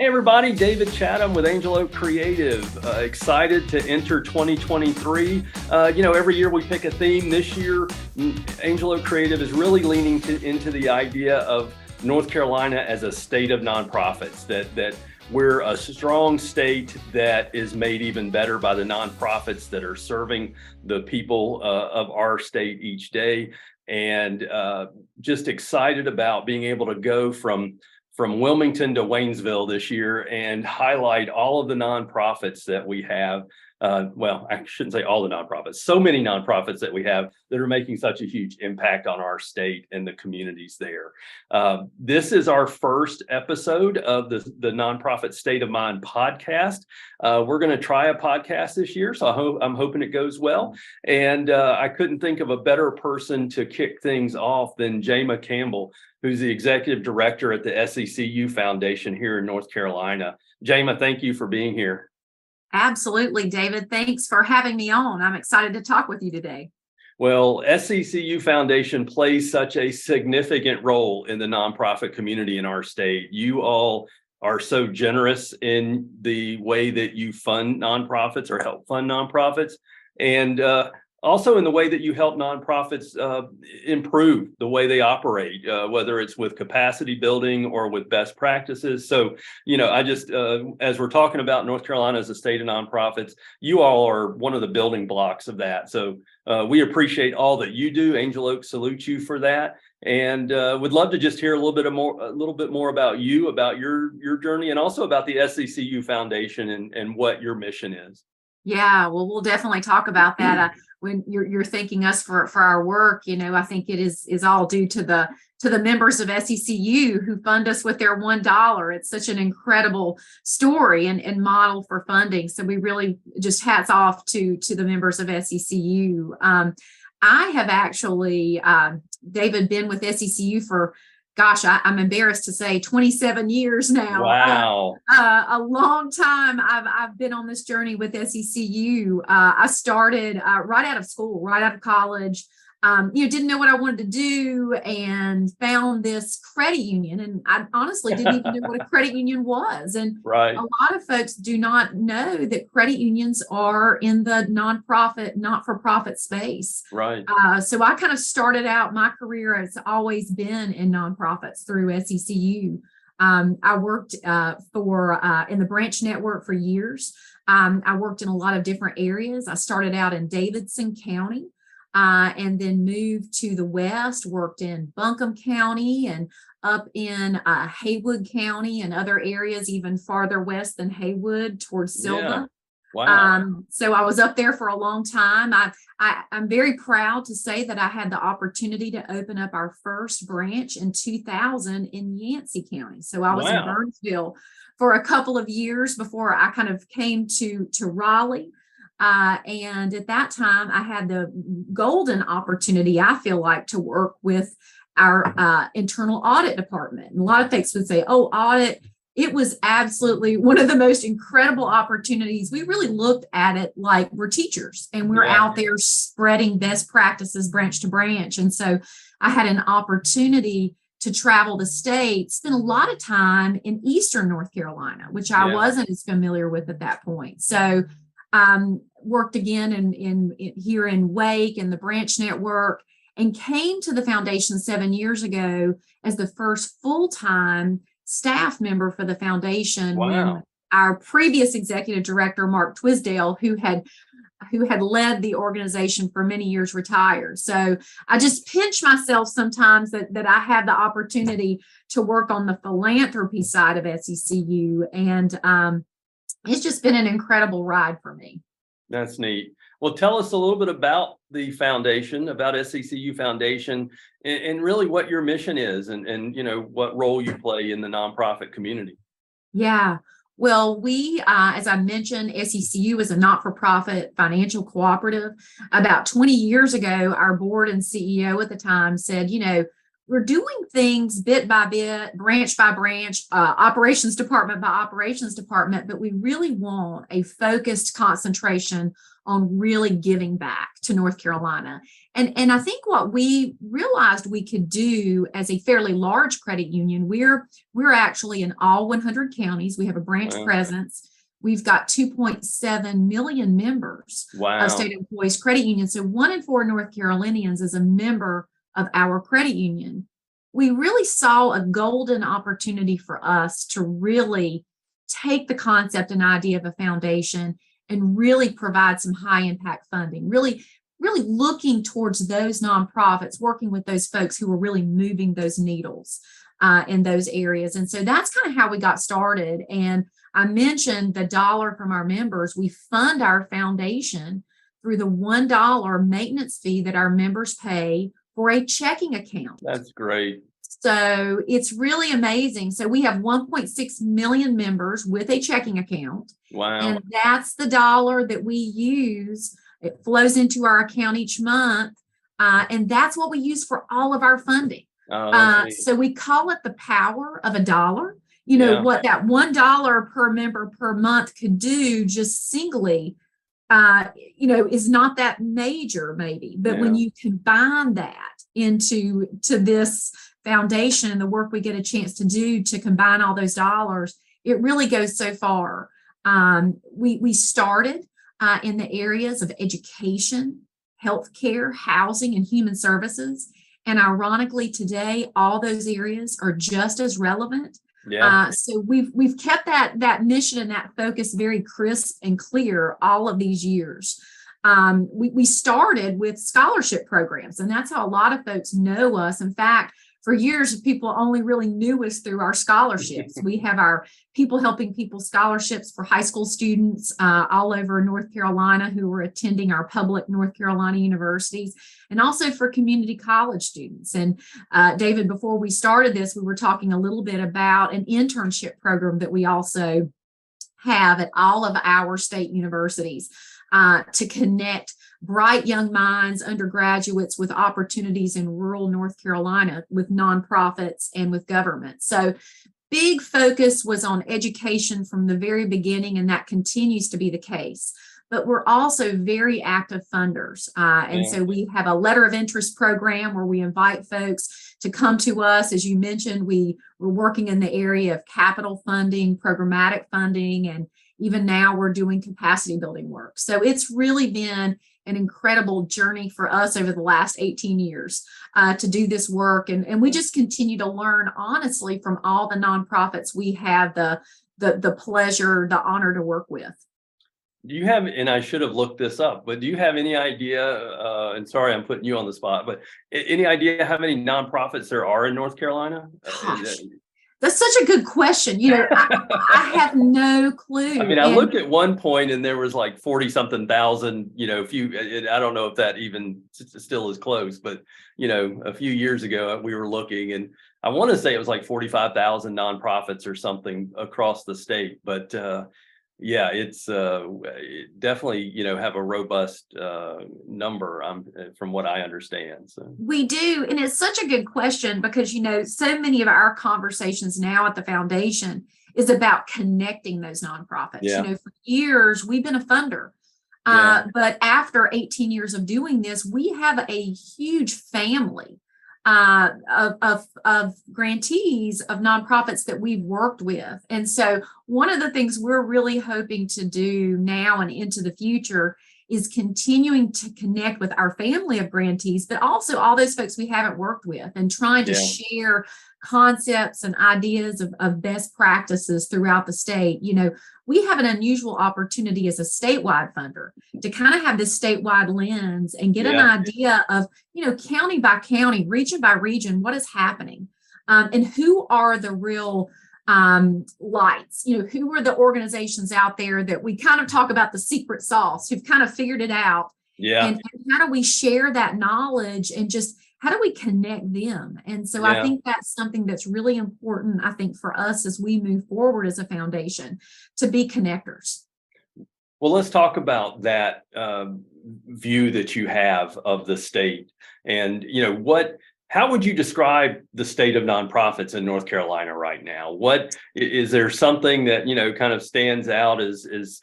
Hey everybody, David Chatham with Angel Oak Creative. Excited to enter 2023. Every year we pick a theme. This year, Angel Oak Creative is really leaning into the idea of North Carolina as a state of nonprofits, that we're a strong state that is made even better by the nonprofits that are serving the people of our state each day. And just excited about being able to go from Wilmington to Waynesville this year and highlight all of the nonprofits that we have. I shouldn't say all the nonprofits, so many nonprofits that we have that are making such a huge impact on our state and the communities there. This is our first episode of the Nonprofit State of Mind podcast. We're going to try a podcast this year, so I'm hoping it goes well. And I couldn't think of a better person to kick things off than Jama Campbell, who's the executive director at the SECU Foundation here in North Carolina. Jama, thank you for being here. Absolutely, David. Thanks for having me on. I'm excited to talk with you today. Well, SECU Foundation plays such a significant role in the nonprofit community in our state. You all are so generous in the way that you fund nonprofits or help fund nonprofits, and also in the way that you help nonprofits improve the way they operate, whether it's with capacity building or with best practices. So, I just, as we're talking about North Carolina as a state of nonprofits, you all are one of the building blocks of that. So we appreciate all that you do. Angel Oak salutes you for that. And would love to just hear a little bit more about you, about your journey, and also about the SECU Foundation and what your mission is. Yeah, well, we'll definitely talk about that. When you're thanking us for our work, I think it is all due to the members of SECU who fund us with their $1. It's such an incredible story and model for funding. So we really just hats off to the members of SECU. I have actually, David, been with SECU for, gosh, I'm embarrassed to say 27 years now. Wow. A long time I've been on this journey with SECU. I started right out of school, right out of college. Didn't know what I wanted to do and found this credit union. And I honestly didn't even know what a credit union was. And right. A lot of folks do not know that credit unions are in the nonprofit, not-for-profit space. Right. So I kind of started out my career, it's always been in nonprofits through SECU. I worked in the branch network for years. I worked in a lot of different areas. I started out in Davidson County. And then moved to the west, worked in Buncombe County and up in Haywood County and other areas even farther west than Haywood towards Silva. Yeah. Wow. So I was up there for a long time. I'm very proud to say that I had the opportunity to open up our first branch in 2000 in Yancey County. So I was in Burnsville for a couple of years before I kind of came to Raleigh. And at that time, I had the golden opportunity, I feel like, to work with our internal audit department. And a lot of folks would say, oh, audit. It was absolutely one of the most incredible opportunities. We really looked at it like we're teachers and we're out there spreading best practices branch to branch. And so I had an opportunity to travel the state, spend a lot of time in Eastern North Carolina, which I wasn't as familiar with at that point. So worked again in here in Wake and the branch network, and came to the foundation 7 years ago as the first full-time staff member for the foundation. Wow. When our previous executive director, Mark Twisdale, who had led the organization for many years, retired. So I just pinch myself sometimes that I had the opportunity to work on the philanthropy side of SECU, and it's just been an incredible ride for me. That's neat. Well, tell us a little bit about the foundation, about SECU Foundation, and really what your mission is and what role you play in the nonprofit community. Yeah. Well, we, as I mentioned, SECU is a not-for-profit financial cooperative. About 20 years ago, our board and CEO at the time said, we're doing things bit by bit, branch by branch, operations department by operations department, but we really want a focused concentration on really giving back to North Carolina. And I think what we realized we could do as a fairly large credit union, we're actually in all 100 counties. We have a branch presence. We've got 2.7 million members of state employees credit union. So 1 in 4 North Carolinians is a member of our credit union. We really saw a golden opportunity for us to really take the concept and idea of a foundation and really provide some high impact funding, really looking towards those nonprofits, working with those folks who are really moving those needles in those areas. And so that's kind of how we got started. And I mentioned the dollar from our members. We fund our foundation through the $1 maintenance fee that our members pay for a checking account. That's great. So it's really amazing. So we have 1.6 million members with a checking account. Wow. And that's the dollar that we use. It flows into our account each month. And that's what we use for all of our funding. So we call it the power of a dollar. You know, what that $1 per member per month could do just singly, is not that major maybe. But when you combine that into this foundation and the work we get a chance to do to combine all those dollars, it really goes so far. We started in the areas of education, healthcare, housing, and human services. And ironically, today, all those areas are just as relevant. So we've kept that mission and that focus very crisp and clear all of these years. We started with scholarship programs, and that's how a lot of folks know us. In fact, for years, people only really knew us through our scholarships. We have our People Helping People scholarships for high school students all over North Carolina who are attending our public North Carolina universities, and also for community college students. And David, before we started this, we were talking a little bit about an internship program that we also have at all of our state universities to connect bright young minds, undergraduates with opportunities in rural North Carolina with nonprofits and with government. So big focus was on education from the very beginning, and that continues to be the case. But we're also very active funders. And so we have a letter of interest program where we invite folks to come to us. As you mentioned, we're working in the area of capital funding, programmatic funding, and even now we're doing capacity building work. So it's really been an incredible journey for us over the last 18 years to do this work. And we just continue to learn, honestly, from all the nonprofits we have the pleasure, the honor to work with. Do you have, and I should have looked this up, but do you have any idea, and sorry, I'm putting you on the spot, but any idea how many nonprofits there are in North Carolina? Gosh, that's such a good question. I have no clue. I mean, I looked at one point and there was like 40 something thousand, I don't know if that even still is close, but, a few years ago we were looking, and I want to say it was like 45,000 nonprofits or something across the state, but, it's definitely, have a robust number from what I understand. So we do. And it's such a good question because, so many of our conversations now at the foundation is about connecting those nonprofits. For years, we've been a funder. But after 18 years of doing this, we have a huge family of grantees of nonprofits that we've worked with. And so one of the things we're really hoping to do now and into the future is continuing to connect with our family of grantees, but also all those folks we haven't worked with, and trying to share concepts and ideas of best practices throughout the state. We have an unusual opportunity as a statewide funder to kind of have this statewide lens and get an idea of, county by county, region by region, what is happening, and who are the real lights, who are the organizations out there that we kind of talk about the secret sauce, who've kind of figured it out. And how do we share that knowledge, and just how do we connect them? And so I think that's something that's really important, I think, for us as we move forward as a foundation, to be connectors. Well, let's talk about that view that you have of the state, and How would you describe the state of nonprofits in North Carolina right now? What is there something that, kind of stands out as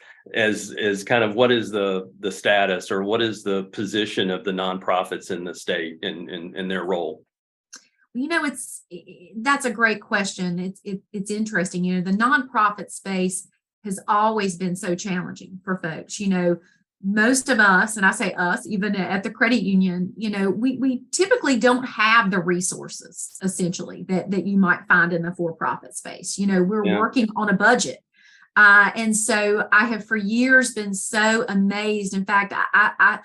kind of what is the status, or what is the position of the nonprofits in the state in their role? That's a great question. It's interesting. The nonprofit space has always been so challenging for folks. Most of us, and I say us, even at the credit union, we typically don't have the resources essentially that you might find in the for-profit space. We're working on a budget. And so I have for years been so amazed. In fact, I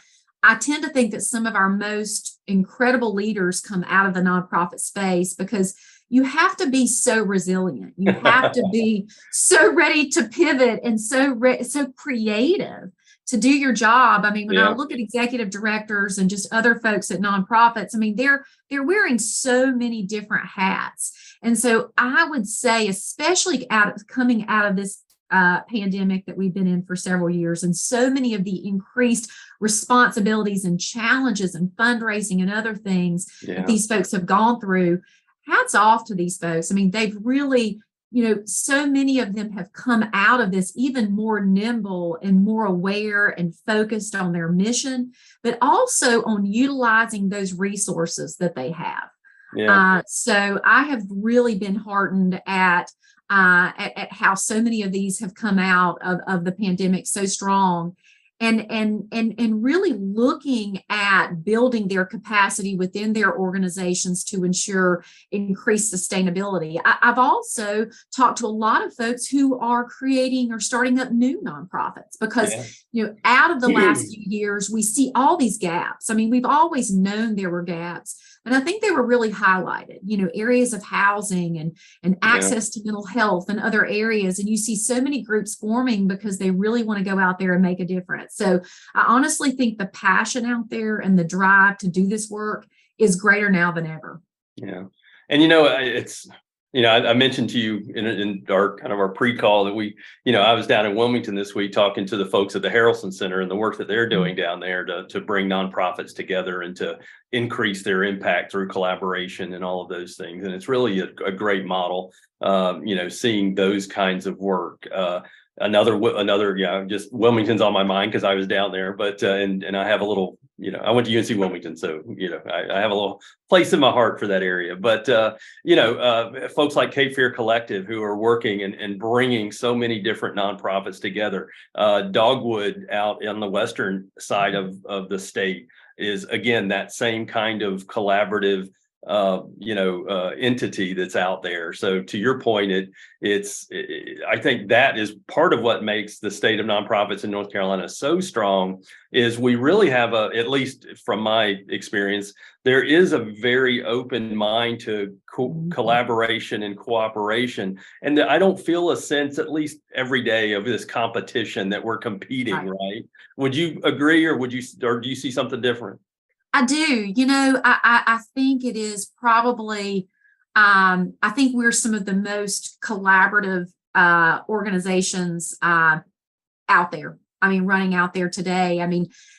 tend to think that some of our most incredible leaders come out of the nonprofit space, because you have to be so resilient. You have to be so ready to pivot and so creative to do your job. When I look at executive directors and just other folks at nonprofits, they're wearing so many different hats. And so I would say, especially coming out of this pandemic that we've been in for several years, and so many of the increased responsibilities and challenges and fundraising and other things that these folks have gone through, hats off to these folks. They've really, so many of them have come out of this even more nimble and more aware and focused on their mission, but also on utilizing those resources that they have. So I have really been heartened at how so many of these have come out of the pandemic so strong, and really looking at building their capacity within their organizations to ensure increased sustainability. I've also talked to a lot of folks who are creating or starting up new nonprofits, because out of the last few years, we see all these gaps. We've always known there were gaps, and I think they were really highlighted, areas of housing and access to mental health and other areas. And you see so many groups forming because they really want to go out there and make a difference. So I honestly think the passion out there and the drive to do this work is greater now than ever. Yeah. And, it's, I mentioned to you in our pre-call that I was down in Wilmington this week talking to the folks at the Harrelson Center and the work that they're doing down there to bring nonprofits together and to increase their impact through collaboration and all of those things. And it's really a great model, seeing those kinds of work. Just Wilmington's on my mind because I was down there, but and I have a little, I went to UNC Wilmington, so I have a little place in my heart for that area. But folks like Cape Fear Collective, who are working and bringing so many different nonprofits together. Dogwood out on the western side of the state is, again, that same kind of collaborative entity that's out there. So to your point, I think that is part of what makes the state of nonprofits in North Carolina so strong, is we really have at least from my experience, there is a very open mind to collaboration and cooperation. And I don't feel a sense, at least every day, of this competition that we're competing, right? Would you agree, or do you see something different? I do. I think it is probably, I think we're some of the most collaborative organizations out there. Running out there today.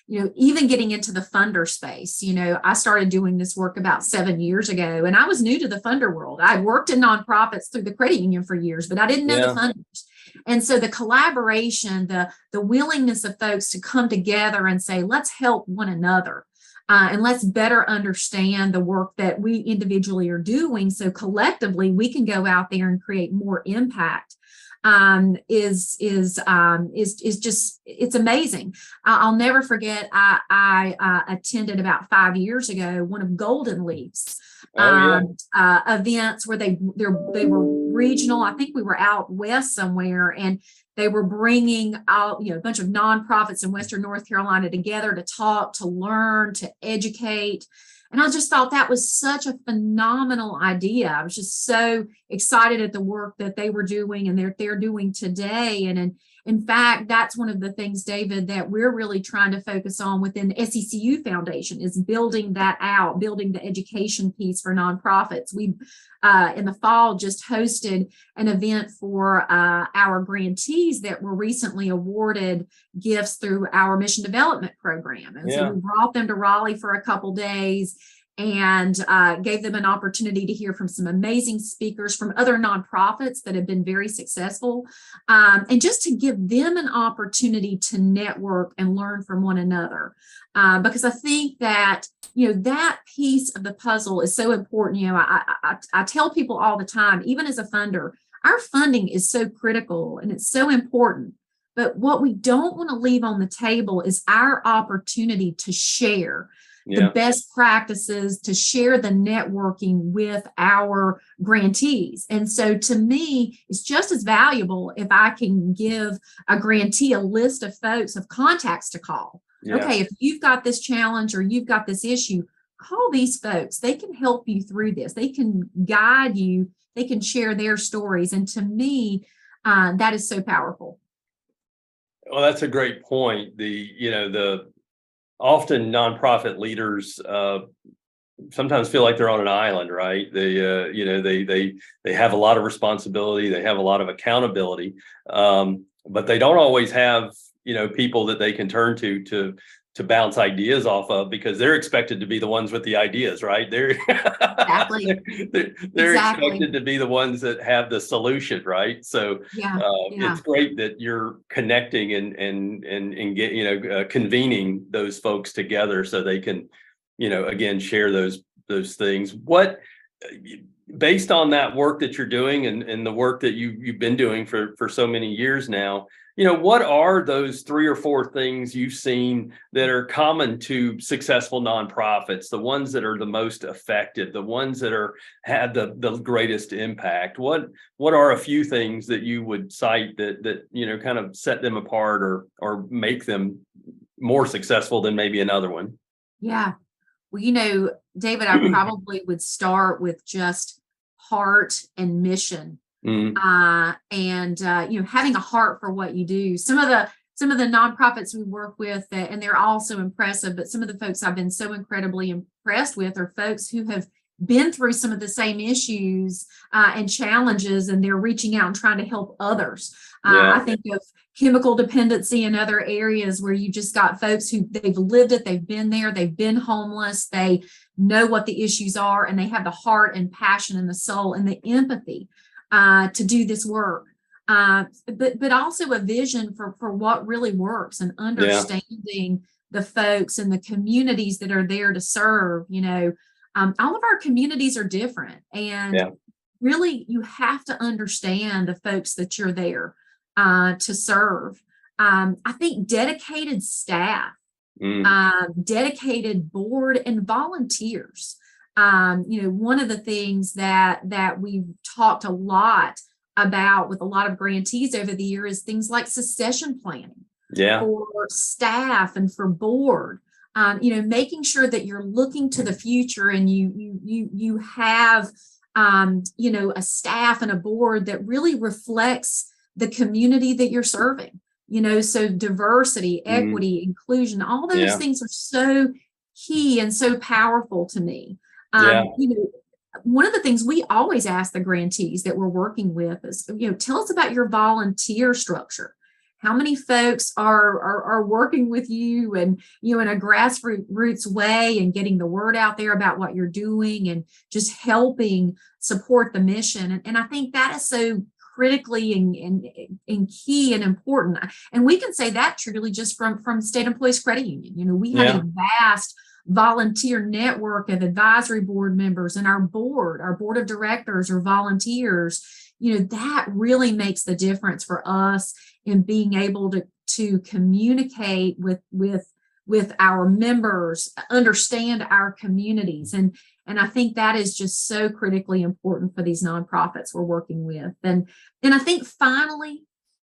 Even getting into the funder space, I started doing this work about 7 years ago, and I was new to the funder world. I worked in nonprofits through the credit union for years, but I didn't know the funders. And so the collaboration, the willingness of folks to come together and say, let's help one another. And let's better understand the work that we individually are doing, so collectively we can go out there and create more impact. Is just, it's amazing. I'll never forget. I attended about 5 years ago one of Golden Leaf's events where they were regional. I think we were out west somewhere, and they were bringing out, a bunch of nonprofits in Western North Carolina together to talk, to learn, to educate. And I just thought that was such a phenomenal idea. I was just so excited at the work that they were doing and they're doing today. And in fact, that's one of the things, David, that we're really trying to focus on within the SECU Foundation, is building that out, building the education piece for nonprofits. We, in the fall, just hosted an event for our grantees that were recently awarded gifts through our mission development program. And so we brought them to Raleigh for a couple days. and gave them an opportunity to hear from some amazing speakers from other nonprofits that have been very successful, and just to give them an opportunity to network and learn from one another. Because I think that, that piece of the puzzle is so important. I tell people all the time, even as a funder, our funding is so critical and it's so important. But what we don't want to leave on the table is our opportunity to share the best practices, to share the networking with our grantees. And so to me, it's just as valuable if I can give a grantee a list of folks, of contacts to call. Okay, if you've got this challenge or you've got this issue, call these folks. They can help you through this. They can guide you. They can share their stories. And to me, that is so powerful. Well, that's a great point. The often nonprofit leaders sometimes feel like they're on an island, right? They have a lot of responsibility, they have a lot of accountability, but they don't always have people that they can turn to bounce ideas off of, because they're expected to be the ones with the ideas, right? They're Exactly. they're expected to be the ones that have the solution, right? So it's great that you're connecting and get convening those folks together so they can again share those things. What, based on that work that you're doing and the work that you've been doing for so many years now, what are those 3 or 4 things you've seen that are common to successful nonprofits, the ones that are the most effective, the ones that had the greatest impact? What are a few things that you would cite that kind of set them apart or make them more successful than maybe another one? Yeah. Well, David, I probably would start with just heart and mission. And having a heart for what you do. Some of the nonprofits we work with, and they're all so impressive, but some of the folks I've been so incredibly impressed with are folks who have been through some of the same issues and challenges, and they're reaching out and trying to help others. I think of chemical dependency and other areas where you just got folks who they've lived it, they've been there, they've been homeless, they know what the issues are, and they have the heart and passion and the soul and the empathy to do this work, but also a vision for what really works, and understanding the folks and the communities that are there to serve. All of our communities are different, and really you have to understand the folks that you're there to serve. I think dedicated staff, dedicated board, and volunteers. One of the things that we've talked a lot about with a lot of grantees over the year is things like succession planning for staff and for board. Making sure that you're looking to the future, and you have a staff and a board that really reflects the community that you're serving. So diversity, equity, inclusion, all those things are so key and so powerful to me. One of the things we always ask the grantees that we're working with is, tell us about your volunteer structure. How many folks are working with you and, in a grassroots way, and getting the word out there about what you're doing and just helping support the mission. And I think that is so critically and key and important. And we can say that truly just from State Employees Credit Union. We have a vast volunteer network of advisory board members, and our board of directors are volunteers. That really makes the difference for us in being able to communicate with our members, understand our communities. And I think that is just so critically important for these nonprofits we're working with. And I think finally,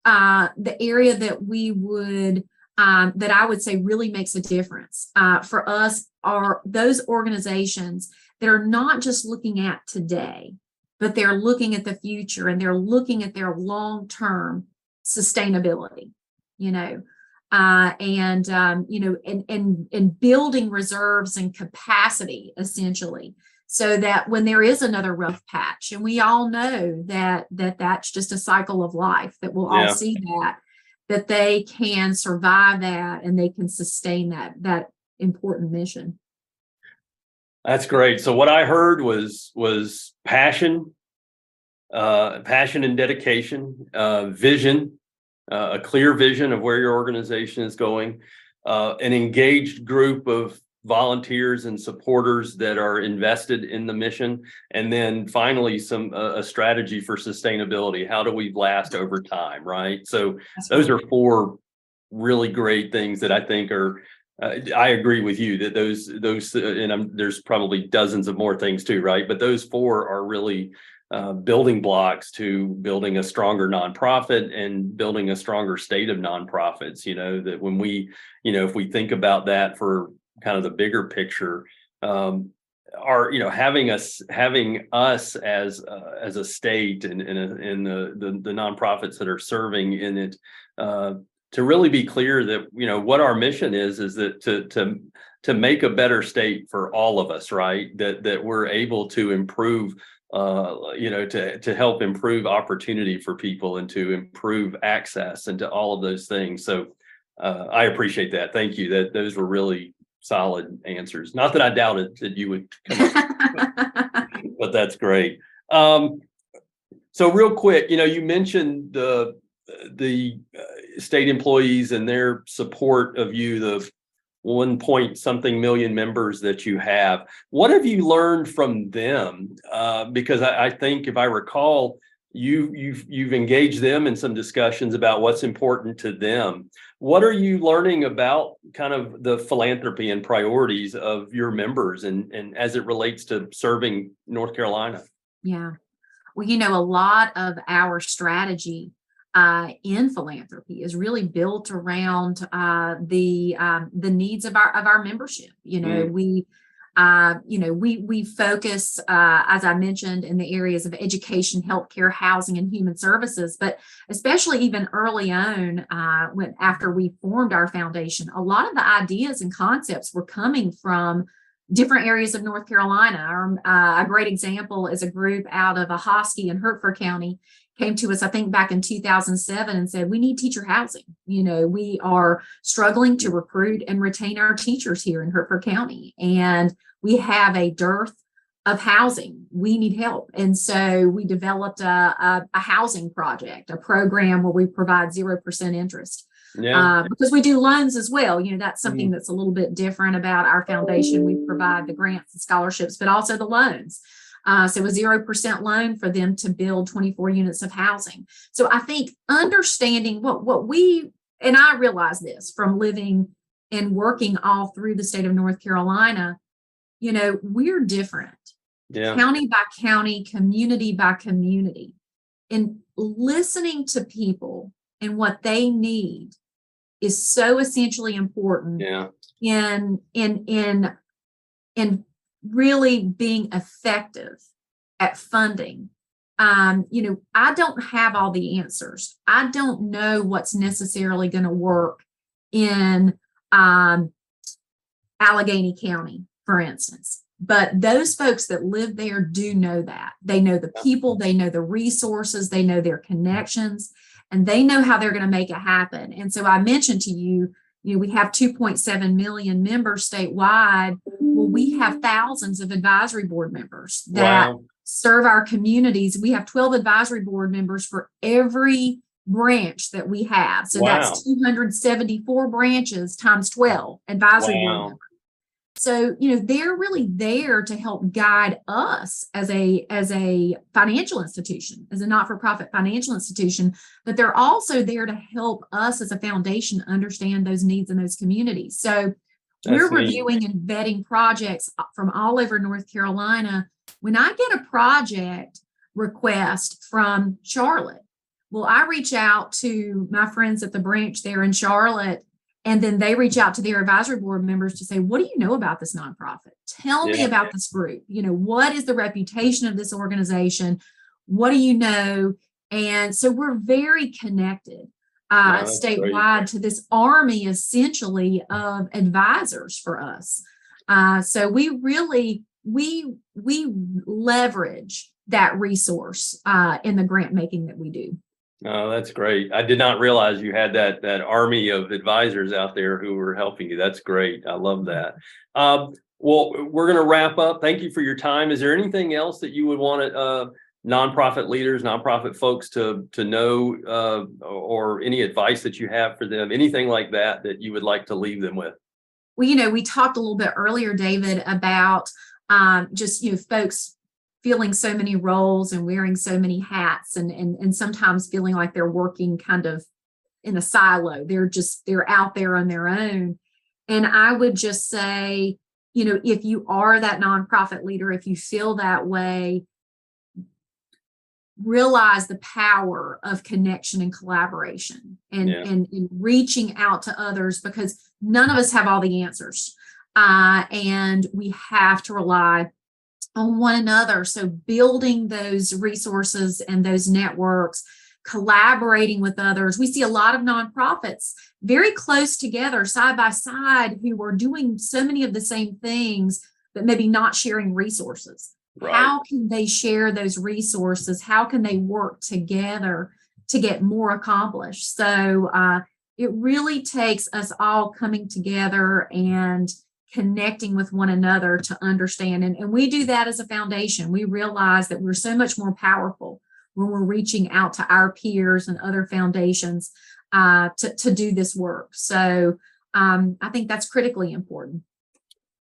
the area that we would that I would say really makes a difference for us are those organizations that are not just looking at today, but they're looking at the future, and they're looking at their long-term sustainability, and building reserves and capacity, essentially, so that when there is another rough patch, and we all know that's just a cycle of life, that we'll all see that they can survive that, and they can sustain that important mission. That's great. So what I heard was passion, passion and dedication, vision, a clear vision of where your organization is going, an engaged group of volunteers and supporters that are invested in the mission, and then finally some a strategy for sustainability. How do we last over time, right? So That's those right. are four really great things that I think are. I agree with you that those and there's probably dozens of more things too, right? But those four are really building blocks to building a stronger nonprofit and building a stronger state of nonprofits. That when we, if we think about that for kind of the bigger picture, are having us as a state and the nonprofits that are serving in it, to really be clear that what our mission is that to make a better state for all of us, right? That we're able to improve, to help improve opportunity for people and to improve access and to all of those things. So I appreciate that. Thank you. Those were really solid answers. Not that I doubted that you would come up, but that's great. So real quick, you mentioned the state employees and their support of you, the 1 point something million members that you have. What have you learned from them? Because I think, if I recall, you've engaged them in some discussions about what's important to them. What are you learning about kind of the philanthropy and priorities of your members and as it relates to serving North Carolina? Yeah. Well, a lot of our strategy in philanthropy is really built around the needs of our membership. We focus, as I mentioned, in the areas of education, healthcare, housing, and human services. But especially even early on, after we formed our foundation, a lot of the ideas and concepts were coming from different areas of North Carolina. A great example is a group out of Ahoskie in Hertford County came to us, I think, back in 2007 and said, we need teacher housing. We are struggling to recruit and retain our teachers here in Hertford County, and we have a dearth of housing. We need help. And so we developed a housing project, a program where we provide 0% interest. Yeah. Because we do loans as well. That's something that's a little bit different about our foundation. We provide the grants and scholarships, but also the loans. So a 0% loan for them to build 24 units of housing. So I think understanding what we, and I realize this from living and working all through the state of North Carolina, we're different. Yeah. County by county, community by community. And listening to people and what they need is so essentially important. Yeah. in really being effective at funding. I don't have all the answers. I don't know what's necessarily going to work in Allegheny County, for instance. But those folks that live there do know that. They know the people, they know the resources, they know their connections, and they know how they're going to make it happen. And so I mentioned to you, we have 2.7 million members statewide. Well, we have thousands of advisory board members that serve our communities. We have 12 advisory board members for every branch that we have. So that's 274 branches times 12 advisory board members. So, they're really there to help guide us as a financial institution, as a not-for-profit financial institution, but they're also there to help us as a foundation understand those needs in those communities. So we're reviewing and vetting projects from all over North Carolina. When I get a project request from Charlotte, well, I reach out to my friends at the branch there in Charlotte, and then they reach out to their advisory board members to say, what do you know about this nonprofit? Tell me about this group. What is the reputation of this organization? What do you know? And so we're very connected statewide to this army, essentially, of advisors for us. So we really, we leverage that resource in the grant making that we do. Oh, that's great. I did not realize you had that army of advisors out there who were helping you. That's great. I love that. Well, we're going to wrap up. Thank you for your time. Is there anything else that you would want nonprofit leaders, nonprofit folks to know, or any advice that you have for them, anything like that you would like to leave them with? Well, we talked a little bit earlier, David, about just, folks feeling so many roles and wearing so many hats, and sometimes feeling like they're working kind of in a silo. They're out there on their own. And I would just say, if you are that nonprofit leader, if you feel that way, realize the power of connection and collaboration and reaching out to others, because none of us have all the answers. And we have to rely on one another. So building those resources and those networks, collaborating with others. We see a lot of nonprofits very close together, side by side, who are doing so many of the same things, but maybe not sharing resources. Right. How can they share those resources? How can they work together to get more accomplished? So it really takes us all coming together and connecting with one another to understand. And we do that as a foundation. We realize that we're so much more powerful when we're reaching out to our peers and other foundations to do this work. So I think that's critically important.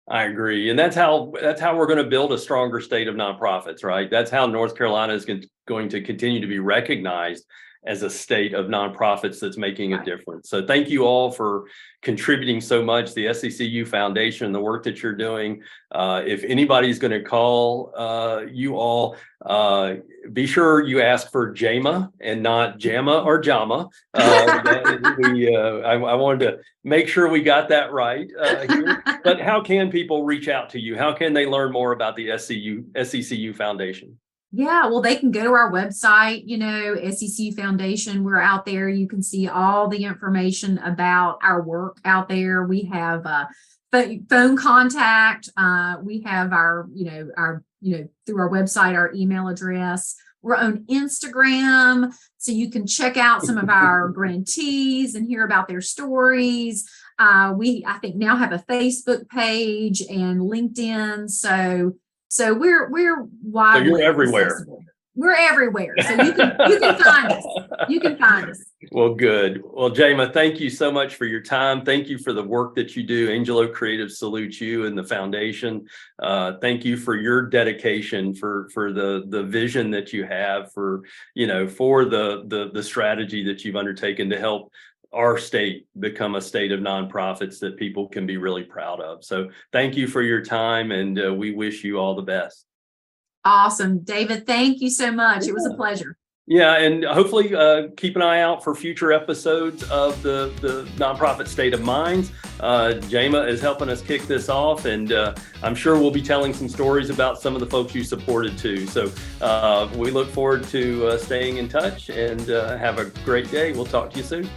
I agree. And that's how we're going to build a stronger state of nonprofits, right? That's how North Carolina is going to continue to be recognized as a state of nonprofits that's making a difference. So thank you all for contributing so much, the SCCU Foundation, the work that you're doing. If anybody's going to call you all, be sure you ask for Jama and not Jama or Jama. I wanted to make sure we got that right here. But how can people reach out to you? How can they learn more about the SCCU Foundation? Yeah, well, they can go to our website, SCCU Foundation. We're out there. You can see all the information about our work out there. We have phone contact. We have our through our website, our email address. We're on Instagram, so you can check out some of our grantees and hear about their stories. I think now have a Facebook page and LinkedIn. So we're widely you're everywhere. accessible. We're everywhere. So you can find us. You can find us. Well, good. Well, Jama, thank you so much for your time. Thank you for the work that you do. Angel Oak Creative salutes you and the foundation. Thank you for your dedication, for the vision that you have, for the strategy that you've undertaken to help our state become a state of nonprofits that people can be really proud of. So thank you for your time, and we wish you all the best. Awesome. David, thank you so much. It was a pleasure. Yeah, and hopefully keep an eye out for future episodes of the Nonprofit State of Minds. Jama is helping us kick this off, and I'm sure we'll be telling some stories about some of the folks you supported too. So we look forward to staying in touch, and have a great day. We'll talk to you soon.